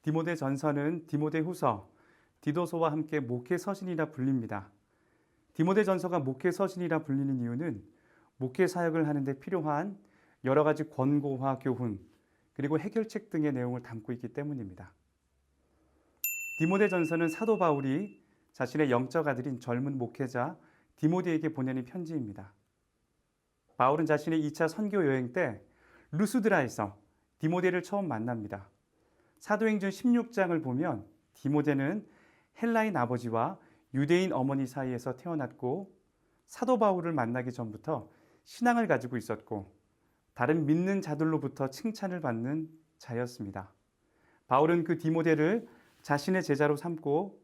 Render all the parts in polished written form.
디모데 전서는 디모데 후서, 디도서와 함께 목회 서신이라 불립니다. 디모데 전서가 목회 서신이라 불리는 이유는 목회 사역을 하는 데 필요한 여러 가지 권고와 교훈, 그리고 해결책 등의 내용을 담고 있기 때문입니다. 디모데 전서는 사도 바울이 자신의 영적 아들인 젊은 목회자 디모데에게 보내는 편지입니다. 바울은 자신의 2차 선교 여행 때 루스드라에서 디모데를 처음 만납니다. 사도행전 16장을 보면 디모데는 헬라인 아버지와 유대인 어머니 사이에서 태어났고 사도 바울을 만나기 전부터 신앙을 가지고 있었고 다른 믿는 자들로부터 칭찬을 받는 자였습니다. 바울은 그 디모데를 자신의 제자로 삼고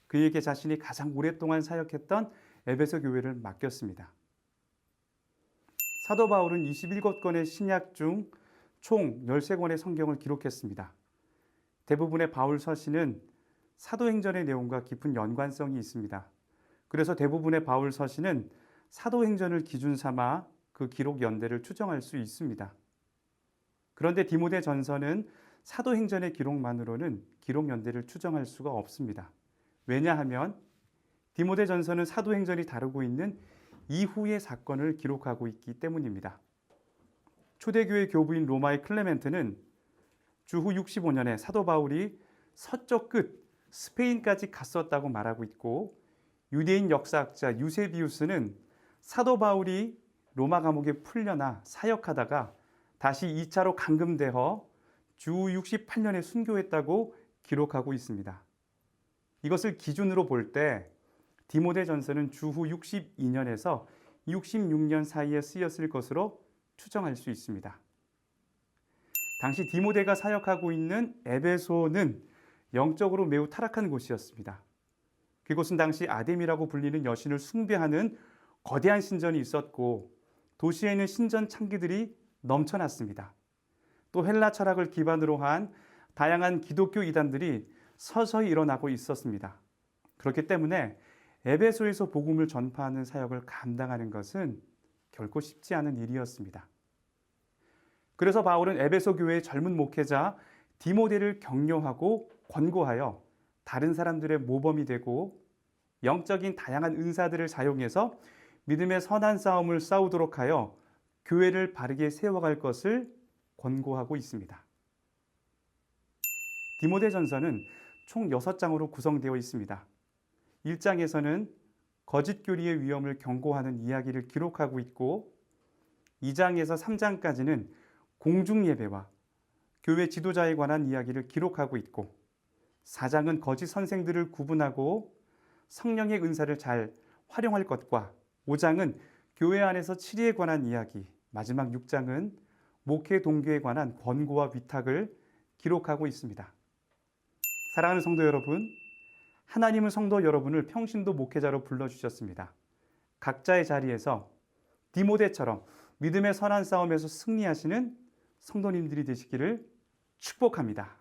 그에게 자신이 가장 오랫동안 사역했던 에베소 교회를 맡겼습니다. 사도 바울은 21권의 신약 중 총 13권의 성경을 기록했습니다. 대부분의 바울 서신은 사도행전의 내용과 깊은 연관성이 있습니다. 그래서 대부분의 바울 서신은 사도행전을 기준 삼아 그 기록 연대를 추정할 수 있습니다. 그런데 디모데 전서는 사도행전의 기록만으로는 기록 연대를 추정할 수가 없습니다. 왜냐하면 디모데 전서는 사도행전이 다루고 있는 이후의 사건을 기록하고 있기 때문입니다. 초대교회 교부인 로마의 클레멘트는 주후 65년에 사도 바울이 서쪽 끝 스페인까지 갔었다고 말하고 있고 유대인 역사학자 유세비우스는 사도 바울이 로마 감옥에 풀려나 사역하다가 다시 2차로 감금되어 주후 68년에 순교했다고 기록하고 있습니다. 이것을 기준으로 볼 때 디모데 전서는 주후 62년에서 66년 사이에 쓰였을 것으로 추정할 수 있습니다. 당시 디모데가 사역하고 있는 에베소는 영적으로 매우 타락한 곳이었습니다. 그곳은 당시 아뎀이라고 불리는 여신을 숭배하는 거대한 신전이 있었고 도시에는 신전 창기들이 넘쳐났습니다. 또 헬라 철학을 기반으로 한 다양한 기독교 이단들이 서서히 일어나고 있었습니다. 그렇기 때문에 에베소에서 복음을 전파하는 사역을 감당하는 것은 결코 쉽지 않은 일이었습니다. 그래서 바울은 에베소 교회의 젊은 목회자 디모데를 격려하고 권고하여 다른 사람들의 모범이 되고 영적인 다양한 은사들을 사용해서 믿음의 선한 싸움을 싸우도록 하여 교회를 바르게 세워갈 것을 권고하고 있습니다. 디모데 전서는 총 6장으로 구성되어 있습니다. 1장에서는 거짓 교리의 위험을 경고하는 이야기를 기록하고 있고 2장에서 3장까지는 공중 예배와 교회 지도자에 관한 이야기를 기록하고 있고 4장은 거짓 선생들을 구분하고 성령의 은사를 잘 활용할 것과 5장은 교회 안에서 치리에 관한 이야기, 마지막 6장은 목회 동기에 관한 권고와 위탁을 기록하고 있습니다. 사랑하는 성도 여러분, 하나님은 성도 여러분을 평신도 목회자로 불러주셨습니다. 각자의 자리에서 디모데처럼 믿음의 선한 싸움에서 승리하시는 성도님들이 되시기를 축복합니다.